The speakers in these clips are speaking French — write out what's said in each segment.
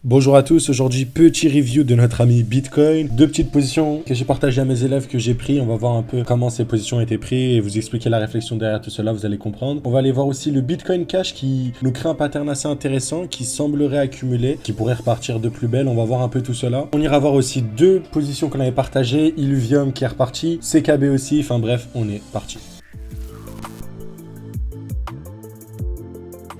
Bonjour à tous, aujourd'hui petit review de notre ami Bitcoin. Deux petites positions que j'ai partagées à mes élèves que j'ai pris. On va voir un peu comment ces positions ont été prises et vous expliquer la réflexion derrière tout cela, vous allez comprendre. On va aller voir aussi le Bitcoin Cash qui nous crée un pattern assez intéressant, qui semblerait accumuler, qui pourrait repartir de plus belle. On va voir un peu tout cela. On ira voir aussi deux positions qu'on avait partagées, Illuvium qui est reparti, CKB aussi, enfin bref, on est parti.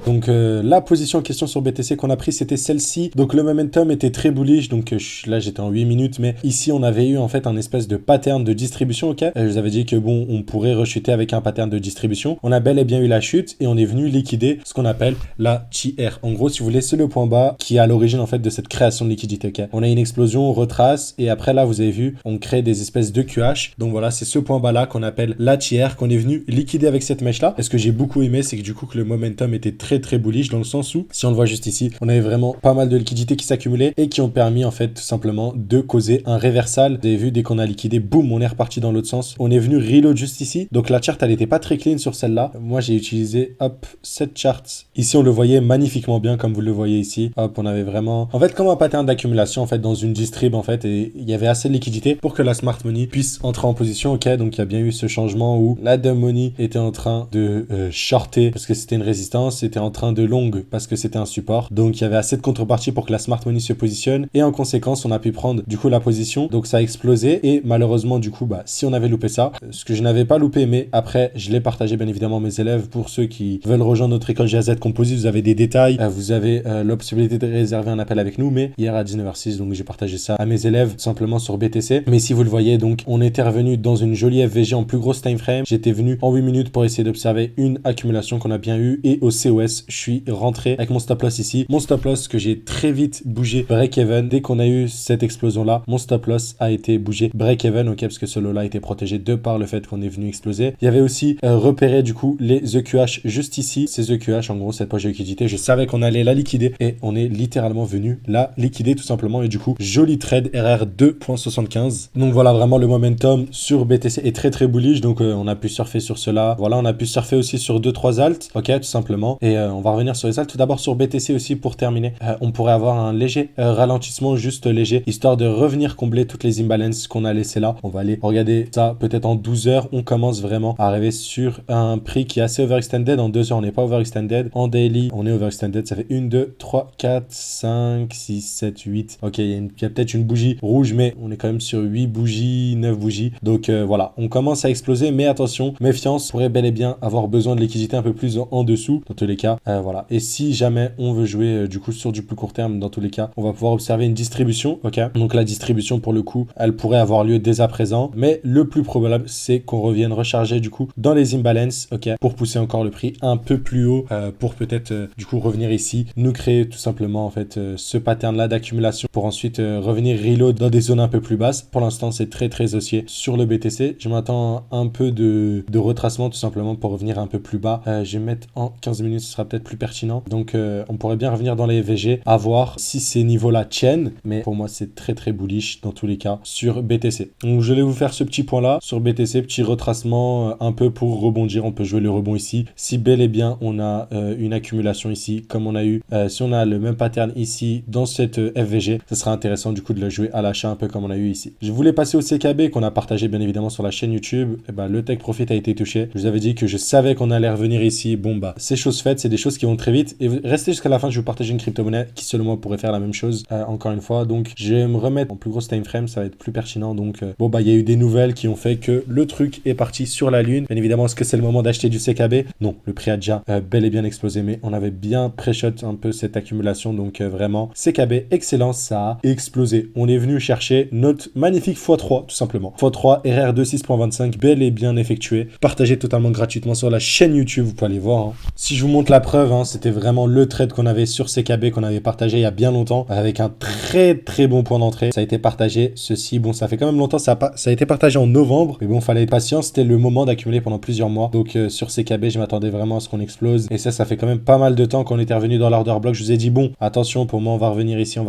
Donc la position en question sur BTC qu'on a pris c'était celle-ci. Donc le momentum était très bullish. Donc là j'étais en 8 minutes. Mais ici on avait eu en fait un espèce de pattern de distribution. Ok, je vous avais dit que bon on pourrait rechuter avec un pattern de distribution. On a bel et bien eu la chute et on est venu liquider ce qu'on appelle la TR. En gros si vous voulez c'est le point bas qui est à l'origine en fait de cette création de liquidité. Ok, on a une explosion, on retrace et après là vous avez vu on crée des espèces de QH. Donc voilà c'est ce point bas là qu'on appelle la TR qu'on est venu liquider avec cette mèche là. Et ce que j'ai beaucoup aimé c'est que du coup que le momentum était très bullish dans le sens où, si on le voit juste ici, on avait vraiment pas mal de liquidités qui s'accumulaient et qui ont permis en fait tout simplement de causer un réversal. Vous avez vu dès qu'on a liquidé, boum, on est reparti dans l'autre sens. On est venu reload juste ici. Donc la chart elle était pas très clean sur celle-là. Moi j'ai utilisé hop cette chart. Ici on le voyait magnifiquement bien comme vous le voyez ici. Hop on avait vraiment en fait comme un pattern d'accumulation en fait dans une distrib en fait et il y avait assez de liquidité pour que la smart money puisse entrer en position. Ok donc il y a bien eu ce changement où la dumb money était en train de shorter parce que c'était une résistance, c'était en train de long parce que c'était un support. Donc il y avait assez de contrepartie pour que la smart money se positionne et en conséquence on a pu prendre du coup la position. Donc ça a explosé et malheureusement du coup bah si on avait loupé ça, ce que je n'avais pas loupé mais après je l'ai partagé bien évidemment à mes élèves. Pour ceux qui veulent rejoindre notre école GAZ Composite, vous avez des détails, vous avez la possibilité de réserver un appel avec nous. Mais hier à 19h06 donc j'ai partagé ça à mes élèves simplement sur BTC. Mais si vous le voyez donc on était revenu dans une jolie FVG en plus grosse time frame. J'étais venu en 8 minutes pour essayer d'observer une accumulation qu'on a bien eu et au COS je suis rentré avec mon stop loss ici. Mon stop loss que j'ai très vite bougé break-even. Dès qu'on a eu cette explosion là, mon stop loss a été bougé break-even, ok, parce que ce lot là était protégé de par le fait qu'on est venu exploser. Il y avait aussi repéré du coup les EQH juste ici. Ces EQH en gros cette poche de liquidité, je savais qu'on allait la liquider et on est littéralement venu la liquider tout simplement. Et du coup joli trade RR 2.75. Donc voilà vraiment le momentum sur BTC est très bullish. Donc on a pu surfer sur cela. Voilà on a pu surfer aussi sur 2-3 alts, ok, tout simplement. Et on va revenir sur les alts. Tout d'abord sur BTC aussi pour terminer. On pourrait avoir un léger ralentissement, juste léger, histoire de revenir combler toutes les imbalances qu'on a laissées là. On va aller regarder ça peut-être en 12 heures. On commence vraiment à arriver sur un prix qui est assez overextended. En 2 heures, on n'est pas overextended. En daily, on est overextended. Ça fait 1, 2, 3, 4, 5, 6, 7, 8. Ok, il y a peut-être une bougie rouge, mais on est quand même sur 8 bougies, 9 bougies. Donc voilà, on commence à exploser. Mais attention, méfiance, on pourrait bel et bien avoir besoin de liquidité un peu plus en dessous. Dans tous les cas, voilà. Et si jamais on veut jouer du coup sur du plus court terme, dans tous les cas, on va pouvoir observer une distribution, ok. Donc la distribution pour le coup, elle pourrait avoir lieu dès à présent, mais le plus probable c'est qu'on revienne recharger du coup dans les imbalances, ok, pour pousser encore le prix un peu plus haut, pour peut-être du coup revenir ici, nous créer tout simplement en fait ce pattern là d'accumulation pour ensuite revenir reload dans des zones un peu plus basses. Pour l'instant c'est très haussier sur le BTC. Je m'attends un peu de retracement tout simplement pour revenir un peu plus bas. Je vais mettre en 15 minutes, ce sera peut-être plus pertinent. Donc on pourrait bien revenir dans les VG, à voir si ces niveaux-là tiennent. Mais pour moi, c'est très bullish dans tous les cas sur BTC. Donc je vais vous faire ce petit point-là sur BTC, petit retracement un peu pour rebondir. On peut jouer le rebond ici. Si bel et bien on a une accumulation ici, comme on a eu, si on a le même pattern ici dans cette FVG, ce sera intéressant du coup de le jouer à l'achat un peu comme on a eu ici. Je voulais passer au CKB qu'on a partagé bien évidemment sur la chaîne YouTube. Et ben, le Take Profit a été touché. Je vous avais dit que je savais qu'on allait revenir ici. Bon bah, c'est chose faite, c'est des choses qui vont très vite. Et restez jusqu'à la fin, je vais vous partager une crypto-monnaie qui selon moi pourrait faire la même chose encore une fois. Donc je vais me remettre en plus grosse time frame, ça va être plus pertinent. Donc bon bah il y a eu des nouvelles qui ont fait que le truc est parti sur la lune. Bien évidemment, est-ce que c'est le moment d'acheter du CKB? Non, le prix a déjà bel et bien explosé, mais on avait bien pré-shot un peu cette accumulation. Donc vraiment CKB excellent, ça a explosé. On est venu chercher notre magnifique x3 tout simplement. x3 RR 26.25 bel et bien effectué, partagé totalement gratuitement sur la chaîne YouTube, vous pouvez aller voir. Si je vous montre la preuve, c'était vraiment le trade qu'on avait sur CKB, qu'on avait partagé il y a bien longtemps, avec un très bon point d'entrée. Ça a été partagé, ceci, bon ça fait quand même longtemps, ça a été partagé en novembre, mais bon fallait être patient, c'était le moment d'accumuler pendant plusieurs mois. Donc sur CKB, je m'attendais vraiment à ce qu'on explose, et ça fait quand même pas mal de temps qu'on était revenu dans l'order block. Je vous ai dit bon, attention, pour moi on va revenir ici,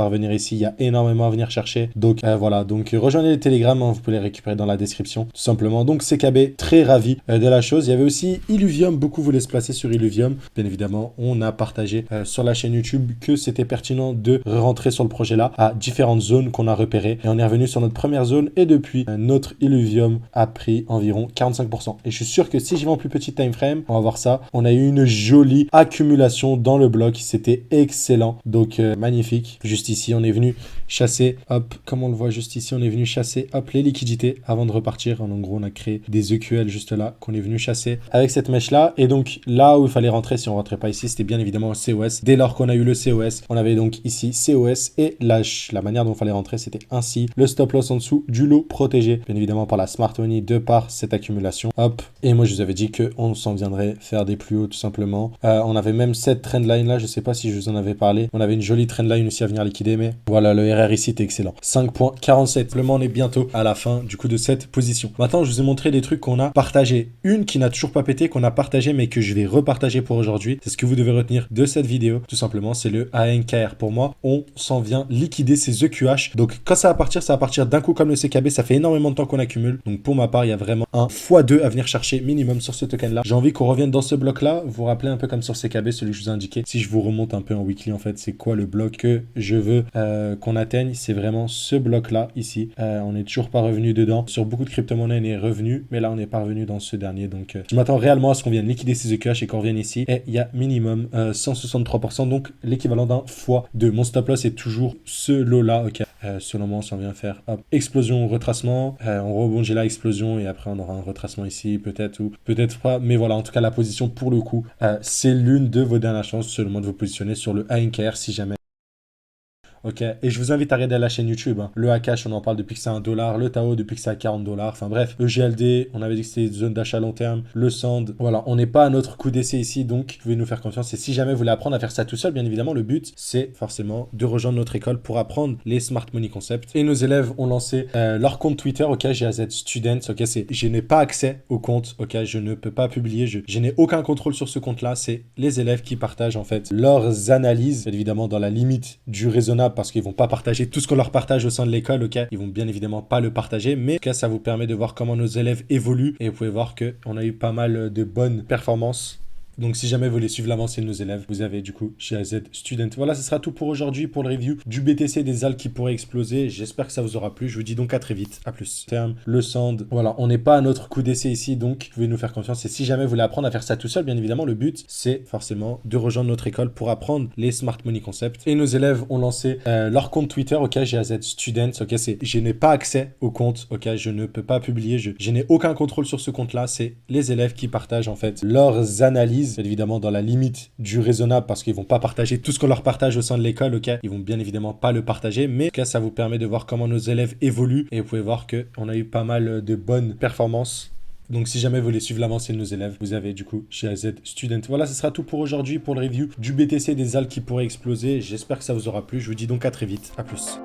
il y a énormément à venir chercher. Donc voilà, donc rejoignez les Telegram, vous pouvez les récupérer dans la description, tout simplement. Donc CKB, très ravi de la chose. Il y avait aussi Illuvium, beaucoup voulaient se placer sur Illuvium, bien évidemment. évidemment, on a partagé sur la chaîne YouTube que c'était pertinent de rentrer sur le projet là à différentes zones qu'on a repérées. Et on est revenu sur notre première zone et depuis, notre Illuvium a pris environ 45%. Et je suis sûr que si j'y vais en plus petit time frame, on va voir ça. On a eu une jolie accumulation dans le bloc. C'était excellent. Donc, magnifique. Juste ici, on est venu chasser, hop, comme on le voit juste ici, on est venu chasser, hop, les liquidités avant de repartir. En gros, on a créé des EQL juste là qu'on est venu chasser avec cette mèche là. Et donc, là où il fallait rentrer, si on rentrait pas ici, c'était bien évidemment au COS. Dès lors qu'on a eu le COS, on avait donc ici COS et la manière dont il fallait rentrer, c'était ainsi. Le stop loss en dessous du lot protégé, bien évidemment par la smart money de par cette accumulation. Hop. Et moi, je vous avais dit qu'on s'en viendrait faire des plus hauts tout simplement. On avait même cette trendline là, je sais pas si je vous en avais parlé. On avait une jolie trendline aussi à venir liquider, mais voilà, le RR ici était excellent. 5.47. Simplement, on est bientôt à la fin du coup de cette position. Maintenant, je vous ai montré des trucs qu'on a partagé. Une qui n'a toujours pas pété, qu'on a partagé, mais que je vais repartager pour aujourd'hui. C'est ce que vous devez retenir de cette vidéo. Tout simplement, c'est le ANKR. Pour moi, on s'en vient liquider ces EQH. Donc, quand ça va partir d'un coup comme le CKB. Ça fait énormément de temps qu'on accumule. Donc, pour ma part, il y a vraiment un x2 à venir chercher minimum sur ce token-là. J'ai envie qu'on revienne dans ce bloc-là. Vous vous rappelez un peu comme sur CKB, celui que je vous ai indiqué. Si je vous remonte un peu en weekly, en fait, c'est quoi le bloc que je veux qu'on atteigne? C'est vraiment ce bloc-là, ici. On n'est toujours pas revenu dedans. Sur beaucoup de crypto-monnaies, on est revenu. Mais là, on n'est pas revenu dans ce dernier. Donc, je m'attends réellement à ce qu'on vienne liquider ces EQH et qu'on revienne ici. Et il y a minimum 163%. Donc, l'équivalent d'un x2. Mon stop loss est toujours ce lot-là. Ok. Selon moi, on s'en vient faire hop, explosion, retracement. On rebondit là, explosion. Et après, on aura un retracement ici, peut-être ou peut-être pas. Mais voilà, en tout cas, la position pour le coup, c'est l'une de vos dernières chances, selon moi, de vous positionner sur le ANKR si jamais. Ok, et je vous invite à regarder la chaîne YouTube. Hein. Le Akash, on en parle depuis que c'est $1. Le Tao, depuis que c'est à $40. Enfin bref, le GLD, on avait dit que c'était une zone d'achat long terme. Le Sand, voilà, on n'est pas à notre coup d'essai ici, donc vous pouvez nous faire confiance. Et si jamais vous voulez apprendre à faire ça tout seul, bien évidemment, le but, c'est forcément de rejoindre notre école pour apprendre les Smart Money Concepts. Et nos élèves ont lancé leur compte Twitter, ok, GAZ Students, ok, je n'ai pas accès au compte, ok, je ne peux pas publier, je n'ai aucun contrôle sur ce compte-là. C'est les élèves qui partagent en fait leurs analyses, évidemment dans la limite du raisonnable, parce qu'ils vont pas partager tout ce qu'on leur partage au sein de l'école, ok, ils vont bien évidemment pas le partager, mais en tout cas ça vous permet de voir comment nos élèves évoluent et vous pouvez voir qu'on a eu pas mal de bonnes performances. Donc si jamais vous voulez suivre l'avancée de nos élèves, vous avez du coup chez AZ Student. Voilà, ce sera tout pour aujourd'hui pour le review du BTC des ALT qui pourraient exploser. J'espère que ça vous aura plu. Je vous dis donc à très vite. À plus. Terme, le Sand. Voilà, on n'est pas à notre coup d'essai ici, donc vous pouvez nous faire confiance. Et si jamais vous voulez apprendre à faire ça tout seul, bien évidemment, le but, c'est forcément de rejoindre notre école pour apprendre les Smart Money Concepts. Et nos élèves ont lancé leur compte Twitter, ok, GAZ Students, ok, je n'ai pas accès au compte, ok, je ne peux pas publier, je n'ai aucun contrôle sur ce compte-là. C'est les élèves qui partagent en fait leurs analyses, évidemment dans la limite du raisonnable, parce qu'ils vont pas partager tout ce qu'on leur partage au sein de l'école, ok, ils vont bien évidemment pas le partager, mais en tout cas ça vous permet de voir comment nos élèves évoluent et vous pouvez voir qu'on a eu pas mal de bonnes performances. Donc si jamais vous voulez suivre l'avancée de nos élèves, vous avez du coup chez AZ Student. Voilà, ce sera tout pour aujourd'hui pour le review du BTC des ALT qui pourraient exploser. J'espère que ça vous aura plu. Je vous dis donc à très vite. À plus.